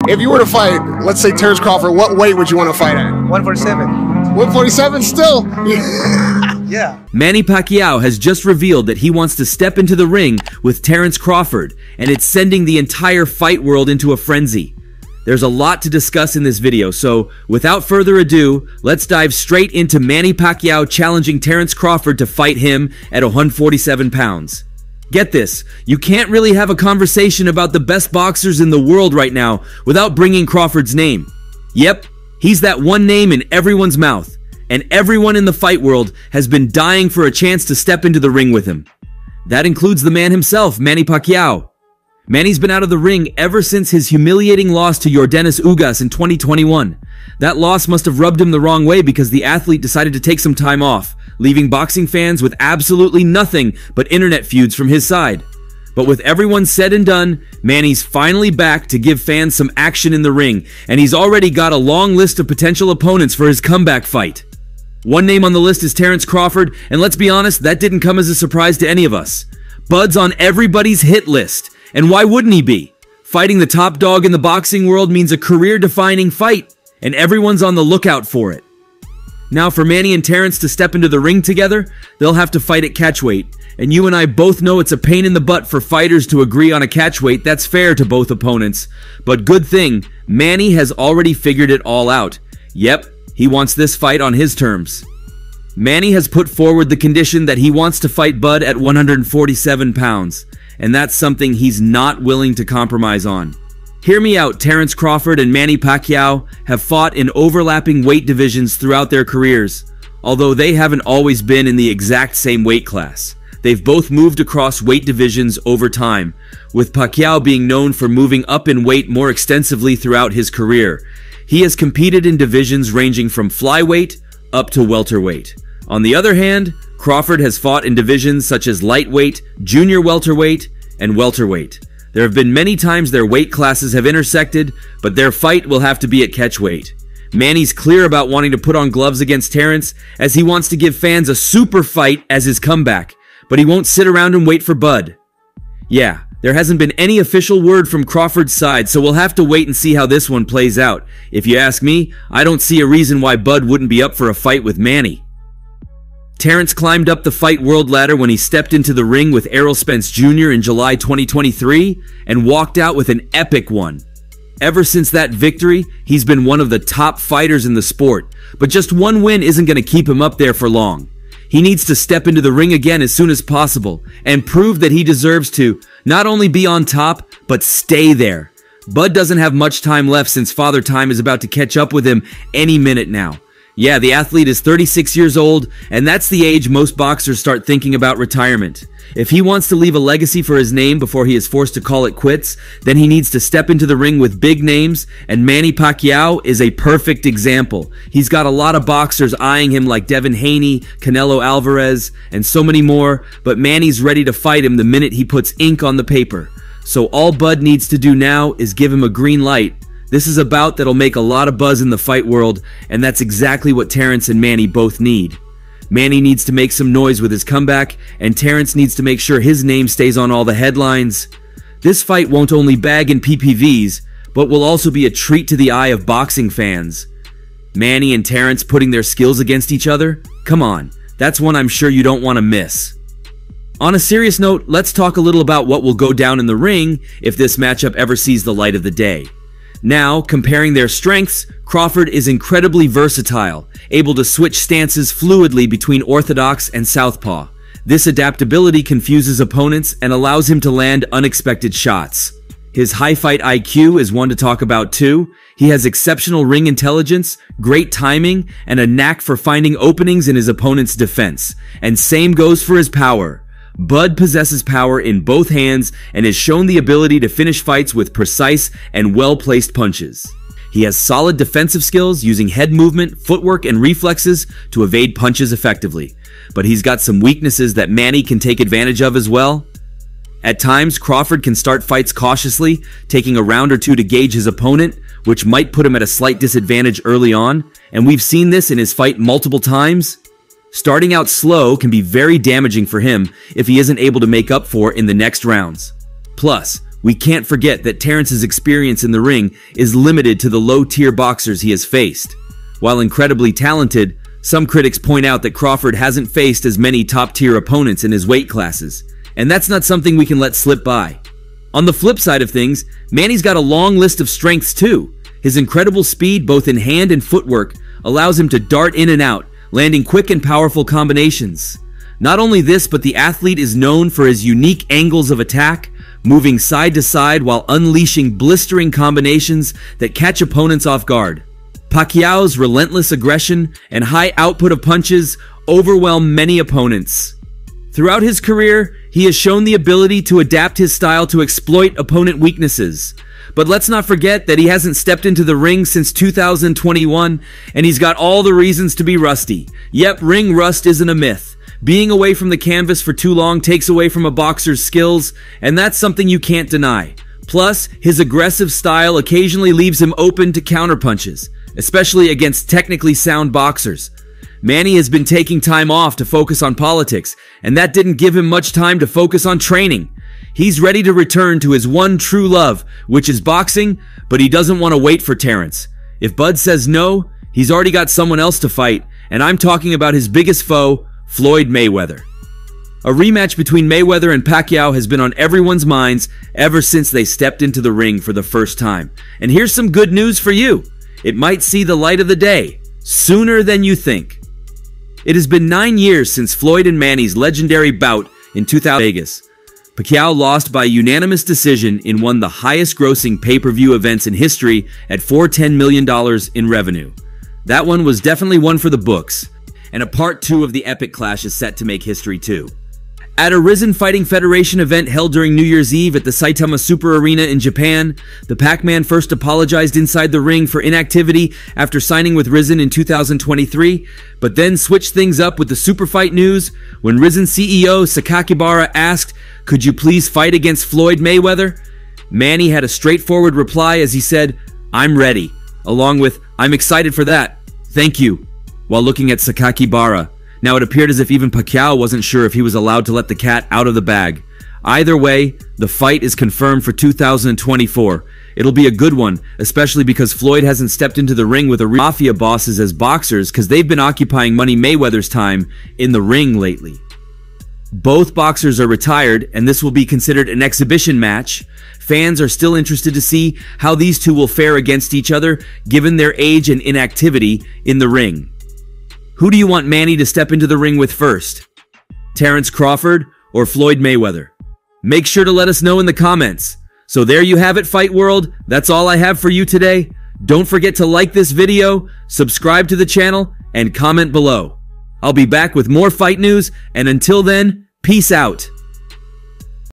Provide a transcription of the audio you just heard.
If you were to fight, let's say Terence Crawford, what weight would you want to fight at? 147. 147 still? Yeah. Manny Pacquiao has just revealed that he wants to step into the ring with Terence Crawford, and it's sending the entire fight world into a frenzy. There's a lot to discuss in this video, so without further ado, let's dive straight into Manny Pacquiao challenging Terence Crawford to fight him at 147 pounds. Get this, you can't really have a conversation about the best boxers in the world right now without bringing Crawford's name. Yep, he's that one name in everyone's mouth, and everyone in the fight world has been dying for a chance to step into the ring with him. That includes the man himself, Manny Pacquiao. Manny's been out of the ring ever since his humiliating loss to Yordenis Ugas in 2021. That loss must have rubbed him the wrong way because the athlete decided to take some time off, leaving boxing fans with absolutely nothing but internet feuds from his side. But with everyone said and done, Manny's finally back to give fans some action in the ring, and he's already got a long list of potential opponents for his comeback fight. One name on the list is Terence Crawford, and let's be honest, that didn't come as a surprise to any of us. Bud's on everybody's hit list, and why wouldn't he be? Fighting the top dog in the boxing world means a career-defining fight, and everyone's on the lookout for it. Now for Manny and Terence to step into the ring together, they'll have to fight at catchweight, and you and I both know it's a pain in the butt for fighters to agree on a catchweight that's fair to both opponents. But good thing, Manny has already figured it all out. Yep, he wants this fight on his terms. Manny has put forward the condition that he wants to fight Bud at 147 pounds, and that's something he's not willing to compromise on. Hear me out, Terence Crawford and Manny Pacquiao have fought in overlapping weight divisions throughout their careers, although they haven't always been in the exact same weight class. They've both moved across weight divisions over time, with Pacquiao being known for moving up in weight more extensively throughout his career. He has competed in divisions ranging from flyweight up to welterweight. On the other hand, Crawford has fought in divisions such as lightweight, junior welterweight, and welterweight. There have been many times their weight classes have intersected, but their fight will have to be at catchweight. Manny's clear about wanting to put on gloves against Terence, as he wants to give fans a super fight as his comeback, but he won't sit around and wait for Bud. Yeah, there hasn't been any official word from Crawford's side, so we'll have to wait and see how this one plays out. If you ask me, I don't see a reason why Bud wouldn't be up for a fight with Manny. Terence climbed up the fight world ladder when he stepped into the ring with Errol Spence Jr. in July 2023 and walked out with an epic one. Ever since that victory, he's been one of the top fighters in the sport, but just one win isn't going to keep him up there for long. He needs to step into the ring again as soon as possible and prove that he deserves to not only be on top, but stay there. Bud doesn't have much time left since Father Time is about to catch up with him any minute now. Yeah, the athlete is 36 years old, and that's the age most boxers start thinking about retirement. If he wants to leave a legacy for his name before he is forced to call it quits, then he needs to step into the ring with big names, and Manny Pacquiao is a perfect example. He's got a lot of boxers eyeing him like Devin Haney, Canelo Alvarez, and so many more, but Manny's ready to fight him the minute he puts ink on the paper. So all Bud needs to do now is give him a green light. This is a bout that'll make a lot of buzz in the fight world, and that's exactly what Terence and Manny both need. Manny needs to make some noise with his comeback, and Terence needs to make sure his name stays on all the headlines. This fight won't only bag in PPVs, but will also be a treat to the eye of boxing fans. Manny and Terence putting their skills against each other? Come on, that's one I'm sure you don't want to miss. On a serious note, let's talk a little about what will go down in the ring if this matchup ever sees the light of the day. Now, comparing their strengths, Crawford is incredibly versatile, able to switch stances fluidly between orthodox and southpaw. This adaptability confuses opponents and allows him to land unexpected shots. His high fight IQ is one to talk about too. He has exceptional ring intelligence, great timing, and a knack for finding openings in his opponent's defense. And same goes for his power. Bud possesses power in both hands and has shown the ability to finish fights with precise and well-placed punches. He has solid defensive skills using head movement, footwork, and reflexes to evade punches effectively. But he's got some weaknesses that Manny can take advantage of as well. At times, Crawford can start fights cautiously, taking a round or two to gauge his opponent, which might put him at a slight disadvantage early on, and we've seen this in his fight multiple times. Starting out slow can be very damaging for him if he isn't able to make up for it in the next rounds. Plus, we can't forget that Terence's experience in the ring is limited to the low-tier boxers he has faced. While incredibly talented, some critics point out that Crawford hasn't faced as many top-tier opponents in his weight classes, and that's not something we can let slip by. On the flip side of things, Manny's got a long list of strengths too. His incredible speed, both in hand and footwork, allows him to dart in and out, landing quick and powerful combinations. Not only this, but the athlete is known for his unique angles of attack, moving side to side while unleashing blistering combinations that catch opponents off guard. Pacquiao's relentless aggression and high output of punches overwhelm many opponents. Throughout his career, he has shown the ability to adapt his style to exploit opponent weaknesses. But let's not forget that he hasn't stepped into the ring since 2021, and he's got all the reasons to be rusty. Yep, ring rust isn't a myth. Being away from the canvas for too long takes away from a boxer's skills, and that's something you can't deny. Plus, his aggressive style occasionally leaves him open to counterpunches, especially against technically sound boxers. Manny has been taking time off to focus on politics, and that didn't give him much time to focus on training. He's ready to return to his one true love, which is boxing, but he doesn't want to wait for Terence. If Bud says no, he's already got someone else to fight, and I'm talking about his biggest foe, Floyd Mayweather. A rematch between Mayweather and Pacquiao has been on everyone's minds ever since they stepped into the ring for the first time. And here's some good news for you. It might see the light of the day sooner than you think. It has been 9 years since Floyd and Manny's legendary bout in 2000 Vegas. Pacquiao lost by unanimous decision in one of the highest-grossing pay-per-view events in history at $410 million in revenue. That one was definitely one for the books, and a part 2 of the epic clash is set to make history too. At a Risen Fighting Federation event held during New Year's Eve at the Saitama Super Arena in Japan, the Pac-Man first apologized inside the ring for inactivity after signing with Risen in 2023, but then switched things up with the super fight news when Risen CEO Sakakibara asked, "Could you please fight against Floyd Mayweather?" Manny had a straightforward reply as he said, "I'm ready," along with, "I'm excited for that. Thank you," while looking at Sakakibara. Now, it appeared as if even Pacquiao wasn't sure if he was allowed to let the cat out of the bag. Either way, the fight is confirmed for 2024. It'll be a good one, especially because Floyd hasn't stepped into the ring with the mafia bosses as boxers because they've been occupying Money Mayweather's time in the ring lately. Both boxers are retired, and this will be considered an exhibition match. Fans are still interested to see how these two will fare against each other, given their age and inactivity in the ring. Who do you want Manny to step into the ring with first? Terence Crawford or Floyd Mayweather? Make sure to let us know in the comments. So there you have it, Fight World. That's all I have for you today. Don't forget to like this video, subscribe to the channel, and comment below. I'll be back with more fight news, and until then, peace out.